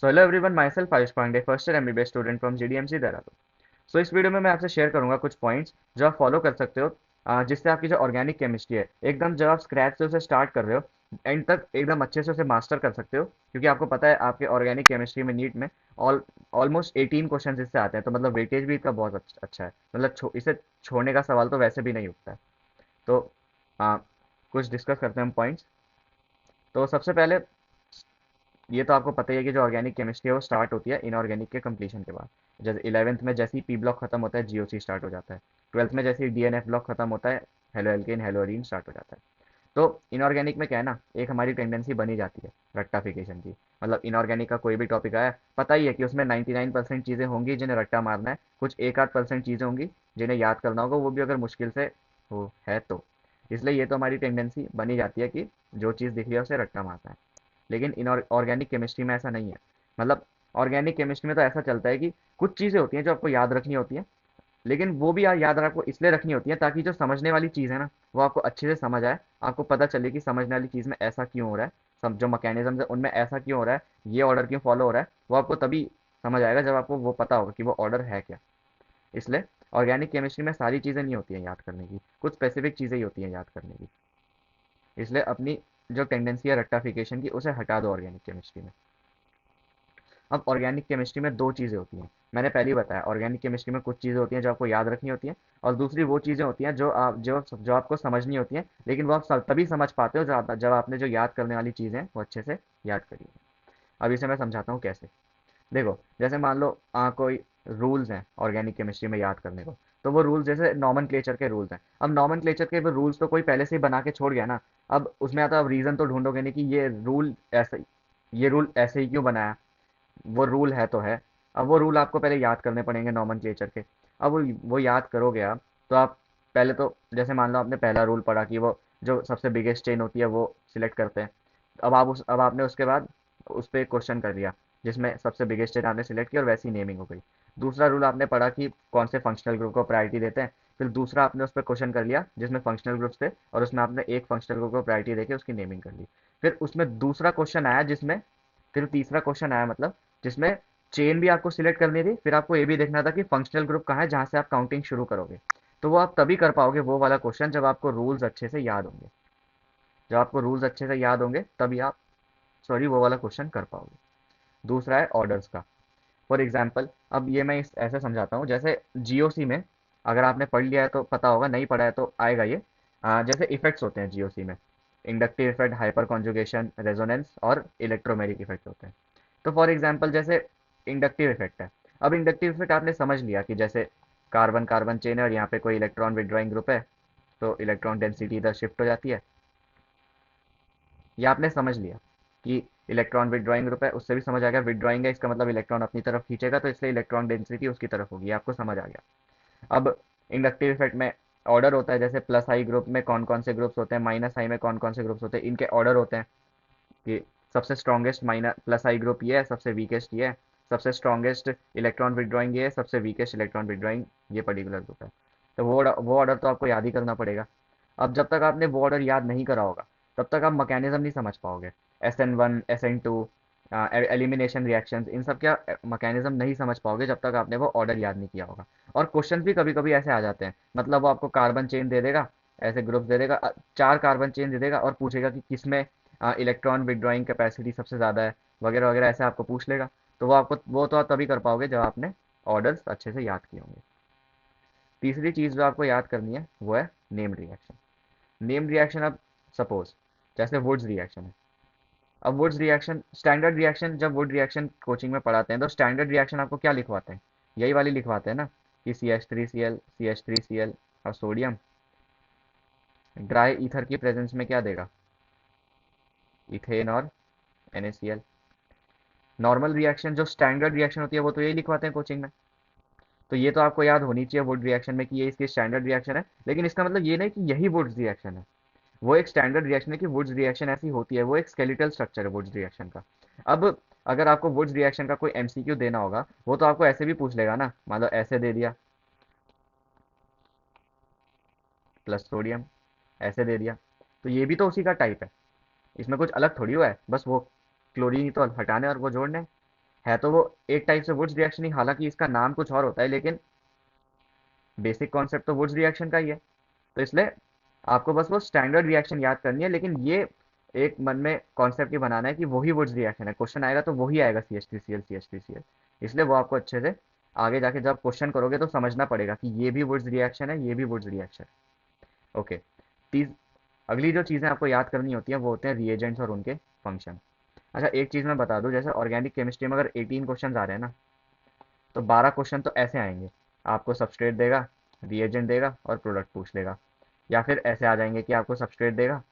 So hello everyone, myself Ayush Pandey, first year MBBS student from GDMC Dehradun. So इस video में मैं आपसे share करूंगा कुछ पॉइंट्स जो आप फॉलो कर सकते हो, जिससे आपकी जो ऑर्गेनिक केमिस्ट्री है एकदम जब आप स्क्रैच से उसे स्टार्ट कर रहे हो एंड तक एकदम अच्छे से उसे मास्टर कर सकते हो। क्योंकि आपको पता है आपके ऑर्गेनिक केमिस्ट्री में नीट में ऑल ऑलमोस्ट 18 क्वेश्चन इससे आते हैं, तो मतलब वेटेज भी इसका बहुत अच्छा है। मतलब इसे छोड़ने का सवाल तो वैसे भी नहीं उठता है। तो आ, कुछ डिस्कस करते हैं हम पॉइंट्स। तो सबसे पहले, ये तो आपको पता ही है कि जो ऑर्गेनिक केमिस्ट्री है वो स्टार्ट होती है इनऑर्गेनिक के कंप्लीशन के बाद। जैसे 11th में जैसे ही पी ब्लॉक खत्म होता है जीओसी स्टार्ट हो जाता है। 12th में जैसे ही डीएनएफ ब्लॉक खत्म होता है halo alkane hello arene start हो जाता है। तो इनऑर्गेनिक में क्या है ना, एक हमारी टेंडेंसी बनी जाती है रट्टाफिकेशन की। मतलब इनऑर्गेनिक का कोई भी टॉपिक आया, पता ही है कि उसमें 99% चीज़ें होंगी जिन्हें रट्टा मारना है, कुछ एक आध परसेंट चीज़ें होंगी जिन्हें याद करना होगा, वो भी अगर मुश्किल से हो है तो। इसलिए ये तो हमारी टेंडेंसी बनी जाती है कि जो चीज़ दिख रही है उसे रट्टा मारना है। लेकिन इन ऑर्गेनिक केमिस्ट्री में ऐसा नहीं है। मतलब ऑर्गेनिक केमिस्ट्री में तो ऐसा चलता है कि कुछ चीज़ें होती हैं जो आपको याद रखनी होती हैं, लेकिन वो भी याद आपको इसलिए रखनी होती है ताकि जो समझने वाली चीज़ है ना वो आपको अच्छे से समझ आए। आपको पता चले कि समझने वाली चीज़ में ऐसा क्यों हो रहा है, जो मैकेनिज्म है उनमें ऐसा क्यों हो रहा है, ये ऑर्डर क्यों फॉलो हो रहा है, वो आपको तभी समझ आएगा जब आपको वो पता होगा कि वो ऑर्डर है क्या। इसलिए ऑर्गेनिक केमिस्ट्री में सारी चीज़ें नहीं होती हैं याद करने की, कुछ स्पेसिफिक चीज़ें ही होती हैं याद करने की। इसलिए अपनी जो टेंडेंसी है रट्टाफिकेशन की उसे हटा दो ऑर्गेनिक केमिस्ट्री में। अब ऑर्गेनिक केमिस्ट्री में दो चीज़ें होती हैं। मैंने पहले ही बताया, ऑर्गेनिक केमिस्ट्री में कुछ चीज़ें होती हैं जो आपको याद रखनी होती हैं, और दूसरी वो चीज़ें होती हैं जो आपको समझनी होती हैं, लेकिन वो आप तभी समझ पाते हो जब आपने जो याद करने वाली चीज़ें हैं वो अच्छे से याद करी है। अब इसे मैं समझाता हूँ कैसे। देखो, जैसे मान लो कोई रूल्स हैं ऑर्गेनिक केमिस्ट्री में याद करने को। तो वो रूल्स जैसे नॉमनक्लेचर के रूल्स हैं। अब नॉमनक्लेचर के रूल्स तो कोई पहले से ही बना के छोड़ गया ना। अब उसमें आता, अब रीज़न तो ढूंढोगे नहीं कि ये रूल ऐसे ही क्यों बनाया। वो रूल है तो है। अब वो रूल आपको पहले याद करने पड़ेंगे नॉमनक्लेचर के। अब वो याद करोगे आप, तो आप पहले तो जैसे मान लो आपने पहला रूल पढ़ा कि वो जो सबसे बिगेस्ट चेन होती है वो सिलेक्ट करते हैं। अब आपने उसके बाद उस पर क्वेश्चन कर दिया जिसमें सबसे बिगेस्ट चेन आपने सिलेक्ट किया और वैसी नेमिंग हो गई। दूसरा रूल आपने पढ़ा कि कौन से फंक्शनल ग्रुप को प्रायोरिटी देते हैं। फिर दूसरा आपने उस पर क्वेश्चन कर लिया जिसमें फंक्शनल ग्रुप्स थे, और उसमें आपने एक फंक्शनल ग्रुप को प्रायोरिटी देके उसकी नेमिंग कर ली। फिर उसमें दूसरा क्वेश्चन आया जिसमें फिर तीसरा क्वेश्चन आया, मतलब जिसमें चेन भी आपको सिलेक्ट करनी थी, फिर आपको ये भी देखना था कि फंक्शनल ग्रुप कहाँ है जहाँ से आप काउंटिंग शुरू करोगे। तो वो आप तभी कर पाओगे वो वाला क्वेश्चन जब आपको रूल्स अच्छे से याद होंगे। जब आपको रूल्स अच्छे से याद होंगे तभी आप, सॉरी, वो वाला क्वेश्चन कर पाओगे। दूसरा है ऑर्डर्स का। फॉर एग्जाम्पल, अब ये मैं ऐसे समझाता हूँ, जैसे जीओसी में अगर आपने पढ़ लिया है तो पता होगा, नहीं पढ़ा है तो आएगा ये। जैसे इफेक्ट्स होते हैं जीओसी में, inductive effect, hyper conjugation, resonance और इलेक्ट्रोमेरिक इफेक्ट होते हैं। तो फॉर एग्जाम्पल जैसे इंडक्टिव इफेक्ट है। अब इंडक्टिव इफेक्ट आपने समझ लिया कि जैसे कार्बन कार्बन चेन है और यहाँ पे कोई इलेक्ट्रॉन विड्रॉइंग ग्रुप है, तो इलेक्ट्रॉन डेंसिटी इधर शिफ्ट हो जाती है। ये आपने समझ लिया कि इलेक्ट्रॉन विड्रॉइंग ग्रुप है, उससे भी समझ आ गया विड्रॉइंग है इसका मतलब इलेक्ट्रॉन अपनी तरफ खींचेगा, तो इसलिए इलेक्ट्रॉन डेंसिटी उसकी तरफ होगी, आपको समझ आ गया। अब इंडक्टिव इफेक्ट में ऑर्डर होता है, जैसे प्लस आई ग्रुप में कौन कौन से ग्रुप्स होते हैं, माइनस आई में कौन कौन से ग्रुप्स होते हैं, इनके ऑर्डर होते हैं कि सबसे स्ट्रॉन्गेस्ट माइनस प्लस आई ग्रुप ये है, सबसे वीकेस्ट ये है, सबसे स्ट्रॉन्गेस्ट इलेक्ट्रॉन विड्रॉइंग ये है, सबसे वीकेस्ट इलेक्ट्रॉन विड्रॉइंग ये पर्टिकुलर ग्रुप है। तो वो ऑर्डर तो आपको याद ही करना पड़ेगा। अब जब तक आपने वो ऑर्डर याद नहीं करा होगा तब तक आप मैकेनिज्म नहीं समझ पाओगे। SN1, SN2, एलिमिनेशन रिएक्शंस, इन सब का मैकेनिज्म नहीं समझ पाओगे जब तक आपने वो ऑर्डर याद नहीं किया होगा। और क्वेश्चन भी कभी कभी ऐसे आ जाते हैं, मतलब वो आपको कार्बन चेन दे देगा, ऐसे ग्रुप दे देगा, चार कार्बन चेन दे देगा और पूछेगा कि किसमें इलेक्ट्रॉन विड्रॉइंग कैपेसिटी सबसे ज़्यादा है, वगैरह वगैरह, ऐसे आपको पूछ लेगा। तो वो तो आप तभी कर पाओगे जब आपने ऑर्डर्स अच्छे से याद किए होंगे। तीसरी चीज़ जो आपको याद करनी है वो है नेम रिएक्शन। नेम रिएक्शन, अब सपोज जैसे वुड्स रिएक्शन है। अब वुड्स रिएक्शन, स्टैंडर्ड रिएक्शन, जब वुड रिएक्शन कोचिंग में पढ़ाते हैं तो स्टैंडर्ड रिएक्शन आपको क्या लिखवाते हैं, यही वाली लिखवाते हैं ना, कि CH3Cl, CH3Cl और सोडियम ड्राई ईथर की प्रेजेंस में क्या देगा, इथेन और NaCl। नॉर्मल रिएक्शन जो स्टैंडर्ड रिएक्शन होती है वो तो यही लिखवाते हैं कोचिंग में। तो ये तो आपको याद होनी चाहिए वुड रिएक्शन में कि ये इसकी स्टैंडर्ड रिएक्शन है, लेकिन इसका मतलब ये नहीं कि यही वुड्स रिएक्शन है। वो एक स्टैंडर्ड रिएक्शन है कि वुड्स रिएक्शन ऐसी होती है, वो एक स्केलेटल स्ट्रक्चर है वुड्स रिएक्शन का। अब अगर आपको वुड्स रिएक्शन का कोई MCQ देना होगा, वो तो आपको ऐसे भी पूछ लेगा ना, मान लो ऐसे दे दिया प्लस सोडियम, ऐसे दे दिया, तो ये भी तो उसी का टाइप है। इसमें कुछ अलग थोड़ी हुआ है, बस वो क्लोरीन ही तो हटाने और वो जोड़ने हैं। है तो वो एक टाइप से वुड्स रिएक्शन ही, हालांकि इसका नाम कुछ और होता है, लेकिन बेसिक कॉन्सेप्ट तो वुड्स रिएक्शन का ही है। तो इसलिए आपको बस वो स्टैंडर्ड रिएक्शन याद करनी है, लेकिन ये एक मन में कॉन्सेप्ट ही बनाना है कि वही वुड्स रिएक्शन है, क्वेश्चन आएगा तो वही आएगा, CH3Cl CH3Cl। इसलिए वो आपको अच्छे से आगे जाके जब क्वेश्चन करोगे तो समझना पड़ेगा कि ये भी वुड्स रिएक्शन है, ये भी वुड्स रिएक्शन है। ओके। तीस अगली जो चीज़ें आपको याद करनी होती हैं वो होते हैं रिएजेंट्स और उनके फंक्शन। अच्छा, एक चीज़ मैं बता दूं, जैसे ऑर्गेनिक केमिस्ट्री में अगर 18 क्वेश्चन आ रहे हैं ना, तो 12 क्वेश्चन तो ऐसे आएंगे, आपको सबस्ट्रेट देगा, रिएजेंट देगा और प्रोडक्ट पूछ लेगा। या फिर ऐसे आ जाएंगे कि आपको सबस्ट्रेट देगा,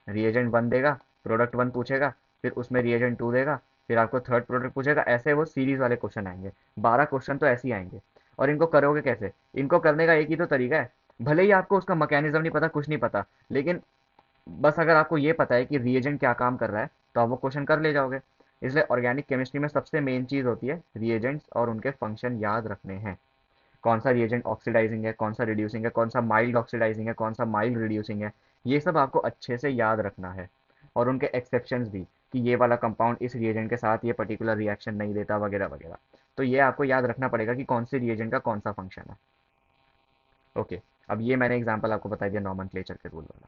रिएजेंट वन देगा, प्रोडक्ट वन पूछेगा, फिर उसमें रिएजेंट टू देगा, फिर आपको थर्ड प्रोडक्ट पूछेगा, ऐसे वो सीरीज वाले क्वेश्चन आएंगे। 12 क्वेश्चन तो ऐसे ही आएंगे। और इनको करोगे कैसे? इनको करने का एक ही तो तरीका है। भले ही आपको उसका मैकेनिज्म नहीं पता, कुछ नहीं पता, लेकिन बस अगर आपको ये पता है कि रिएजेंट क्या काम कर रहा है, तो आप वो क्वेश्चन कर ले जाओगे। इसलिए ऑर्गेनिक केमिस्ट्री में सबसे मेन चीज़ होती है रिएजेंट्स और उनके फंक्शन याद रखने हैं। कौन सा रिएजेंट ऑक्सीडाइजिंग है, कौन सा रिड्यूसिंग है, कौन सा माइल्ड ऑक्सीडाइजिंग है, कौन सा माइल्ड रिड्यूसिंग है, ये सब आपको अच्छे से याद रखना है। और उनके एक्सेप्शंस भी, कि ये वाला कंपाउंड इस रिएजेंट के साथ ये पर्टिकुलर रिएक्शन नहीं देता, वगैरह वगैरह। तो ये आपको याद रखना पड़ेगा कि कौन से रिएजेंट का कौन सा फंक्शन है। ओके। अब ये मैंने एग्जांपल आपको बता दिया नॉमेनक्लेचर के रूल वाला।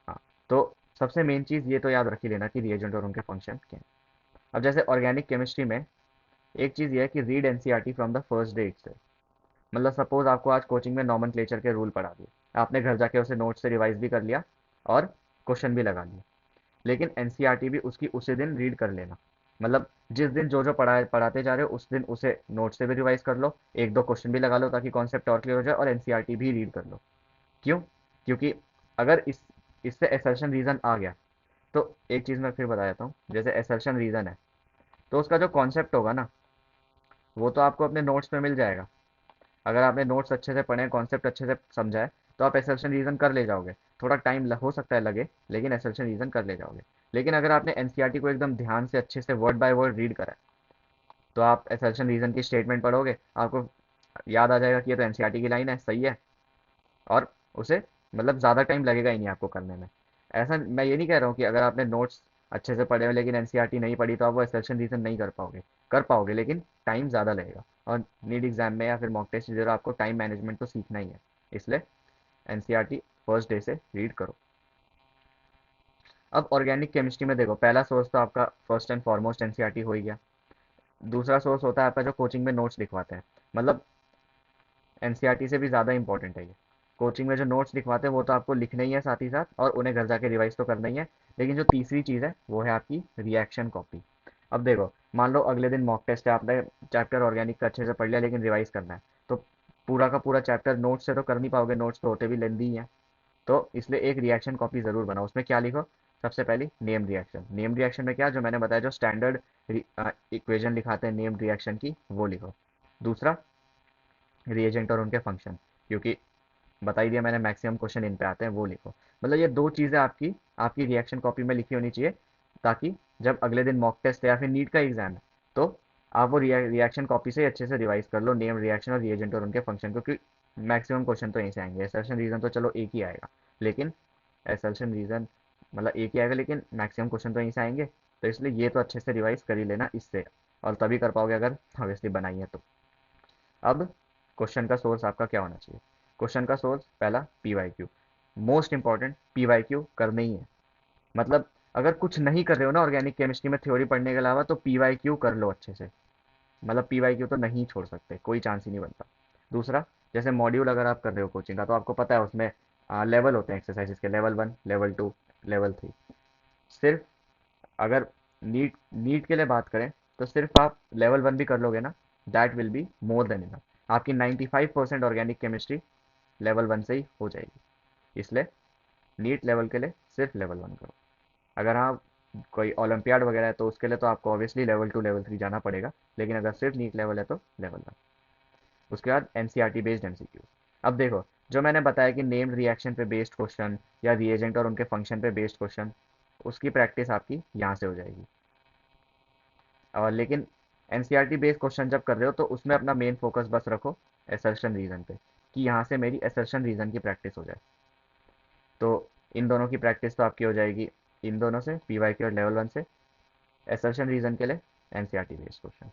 हाँ। तो सबसे मेन चीज़ ये तो याद रख ही लेना कि रिएजेंट और उनके फंक्शन क्या हैं। अब जैसे ऑर्गेनिक केमिस्ट्री में एक चीज़ ये है कि read NCERT from the first day itself. मतलब सपोज आपको आज कोचिंग में नॉमेनक्लेचर के रूल पढ़ा दिए, आपने घर जाके उसे नोट से रिवाइज भी कर लिया और क्वेश्चन भी लगा लिया, लेकिन एनसीईआरटी भी उसकी उसी दिन रीड कर लेना। मतलब जिस दिन जो जो पढ़ाते जा रहे हो उस दिन उसे नोट से भी रिवाइज कर लो, एक दो क्वेश्चन भी लगा लो ताकि कॉन्सेप्ट और क्लियर हो जाए, और एनसीईआरटी भी रीड कर लो। क्यों? क्योंकि अगर इससे एसर्शन रीजन आ गया, तो एक चीज़ मैं फिर बता देता हूँ, जैसे एसर्शन रीजन है, तो उसका जो कॉन्सेप्ट होगा ना, वो तो आपको अपने नोट्स में मिल जाएगा। अगर आपने नोट्स अच्छे से पढ़े, कॉन्सेप्ट अच्छे से समझा है, तो आप एसर्शन रीजन कर ले जाओगे। थोड़ा टाइम हो सकता है लगे, लेकिन एसर्शन रीजन कर ले जाओगे। लेकिन अगर आपने एनसीईआरटी को एकदम ध्यान से अच्छे से वर्ड बाय वर्ड रीड करा है, तो आप एसर्शन रीजन की स्टेटमेंट पढ़ोगे, आपको याद आ जाएगा कि ये तो एनसीईआरटी की लाइन है, सही है। और उसे मतलब ज़्यादा टाइम लगेगा ही नहीं आपको करने में। ऐसा मैं ये नहीं कह रहा हूँ कि अगर आपने नोट्स अच्छे से पढ़े हो लेकिन एनसीईआरटी नहीं पढ़ी तो आप वो एसर्शन रीजन नहीं कर पाओगे, लेकिन टाइम ज़्यादा लगेगा। और नीट एग्जाम में या फिर मॉक टेस्ट दे रहा आपको टाइम मैनेजमेंट तो सीखना ही है। इसलिए एनसीईआरटी फर्स्ट डे से रीड करो। अब ऑर्गेनिक केमिस्ट्री में देखो, पहला सोर्स तो आपका फर्स्ट एंड फॉरमोस्ट एनसीईआरटी हो ही गया। दूसरा सोर्स होता है आपका जो कोचिंग में नोट्स लिखवाते हैं, मतलब एनसीईआरटी से भी ज़्यादा इंपॉर्टेंट है ये। कोचिंग में जो नोट्स लिखवाते हैं वो तो आपको लिखने ही है साथ ही साथ, और उन्हें घर जाके रिवाइज तो करना ही है। लेकिन जो तीसरी चीज़ है वो है आपकी रिएक्शन कॉपी। अब देखो, मान लो अगले दिन मॉक टेस्ट है, आपने चैप्टर ऑर्गेनिक का अच्छे से पढ़ लिया लेकिन रिवाइज करना है, तो पूरा का पूरा चैप्टर नोट्स से तो कर नहीं पाओगे, नोट्स तो होते भी लेंदी ही हैं। तो इसलिए एक रिएक्शन कॉपी ज़रूर बनाओ। उसमें क्या लिखो? सबसे पहली नेम रिएक्शन। नेम रिएक्शन में क्या, जो मैंने बताया, जो स्टैंडर्ड इक्वेशन लिखाते हैं नेम रिएक्शन की, वो लिखो। दूसरा, रिएजेंट और उनके फंक्शन, क्योंकि बता ही दिया मैंने मैक्सिमम क्वेश्चन इन पे आते हैं, वो लिखो। मतलब ये दो चीज़ें आपकी आपकी रिएक्शन कॉपी में लिखी होनी चाहिए, ताकि जब अगले दिन मॉक टेस्ट है या फिर नीट का एग्जाम है, तो आप वो रिएक्शन कॉपी से अच्छे से रिवाइज कर लो नेम रिएक्शन और रिएजेंट और उनके फंक्शन, क्योंकि मैक्सिमम क्वेश्चन तो यहीं से आएंगे। एसर्शन रीजन तो चलो एक ही आएगा, लेकिन एसर्शन रीजन मतलब एक ही आएगा, लेकिन मैक्सिमम क्वेश्चन तो यहीं से आएंगे। तो इसलिए ये तो अच्छे से रिवाइज कर ही लेना इससे, और तभी कर पाओगे अगर ऑब्वियसली बनाई है तो। अब क्वेश्चन का सोर्स आपका क्या होना चाहिए? क्वेश्चन का सोर्स पहला पीवाईक्यू, मोस्ट इंपॉर्टेंट। पीवाईक्यू करने ही है। मतलब अगर कुछ नहीं कर रहे हो ना ऑर्गेनिक केमिस्ट्री में थ्योरी पढ़ने के अलावा, तो पीवाईक्यू कर लो अच्छे से। मतलब पीवाईक्यू तो नहीं छोड़ सकते, कोई चांस ही नहीं बनता। दूसरा, जैसे मॉड्यूल अगर आप कर रहे हो कोचिंग का, तो आपको पता है उसमें लेवल होते हैं एक्सरसाइजेस के, level one, level two, level three. सिर्फ अगर नीट नीट के लिए बात करें, तो सिर्फ आप लेवल वन भी कर लोगे ना, that will be more than enough. आपकी 95% ऑर्गेनिक केमिस्ट्री लेवल वन से ही हो जाएगी। इसलिए नीट लेवल के लिए सिर्फ लेवल वन करो। अगर आप कोई ओलंपियाड वगैरह है तो उसके लिए तो आपको obviously level two level three जाना पड़ेगा, लेकिन अगर सिर्फ नीट लेवल है तो लेवल वन। उसके बाद एनसीईआरटी बेस्ड एमसीक्यू। अब देखो, जो मैंने बताया कि नेम्ड रिएक्शन पे बेस्ड क्वेश्चन या रिएजेंट और उनके फंक्शन पे बेस्ड क्वेश्चन, उसकी प्रैक्टिस आपकी यहाँ से हो जाएगी। और लेकिन एनसीईआरटी बेस्ड क्वेश्चन जब कर रहे हो तो उसमें अपना मेन फोकस बस रखो एसर्शन रीजन पे, कि यहाँ से मेरी एसर्शन रीजन की प्रैक्टिस हो जाए। तो इन दोनों की प्रैक्टिस तो आपकी हो जाएगी, इन दोनों से, पीवाई की और लेवल वन से। एसर्शन रीजन के लिए एनसीईआरटी बेस्ड क्वेश्चन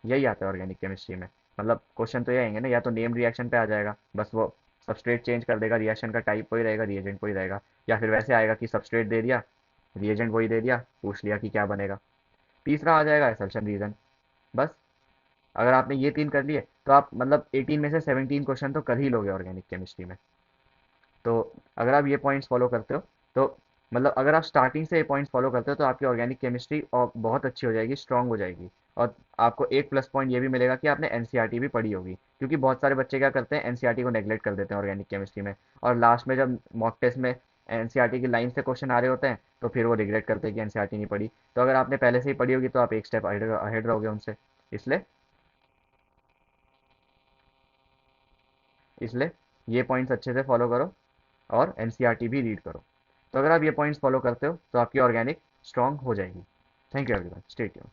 यही आता है ऑर्गेनिक केमिस्ट्री में। मतलब क्वेश्चन तो ये आएंगे ना, या तो नेम रिएक्शन पे आ जाएगा, बस वो सबस्ट्रेट चेंज कर देगा, रिएक्शन का टाइप वही रहेगा, रिएजेंट वही रहेगा, या फिर वैसे आएगा कि सबस्ट्रेट दे दिया, रिएजेंट वही दे दिया, पूछ लिया कि क्या बनेगा। तीसरा आ जाएगा असल्शन रीजन। बस अगर आपने ये तीन कर लिए तो आप मतलब 18 में से 17 क्वेश्चन तो कर ही लोगे ऑर्गेनिक केमिस्ट्री में। तो अगर आप ये पॉइंट्स फॉलो करते हो तो मतलब अगर आप स्टार्टिंग से ये पॉइंट्स फॉलो करते हो तो आपकी ऑर्गेनिक केमिस्ट्री और बहुत अच्छी हो जाएगी, स्ट्रांग हो जाएगी। और आपको एक प्लस पॉइंट ये भी मिलेगा कि आपने एनसीईआरटी भी पढ़ी होगी, क्योंकि बहुत सारे बच्चे क्या करते हैं, एनसीईआरटी को नेग्लेक्ट कर देते हैं ऑर्गेनिक केमिस्ट्री में, और लास्ट में जब मॉक टेस्ट में एनसीईआरटी की लाइन से क्वेश्चन आ रहे होते हैं तो फिर वो रिग्रेट करते हैं कि एनसीईआरटी नहीं पढ़ी। तो अगर आपने पहले से ही पढ़ी होगी तो आप एक स्टेप अहेड रहोगे उनसे। इसलिए इसलिए ये पॉइंट्स अच्छे से फॉलो करो और एनसीईआरटी भी रीड करो। तो अगर आप ये पॉइंट्स फॉलो करते हो तो आपकी ऑर्गेनिक स्ट्रांग हो जाएगी। Thank you everyone, stay tuned.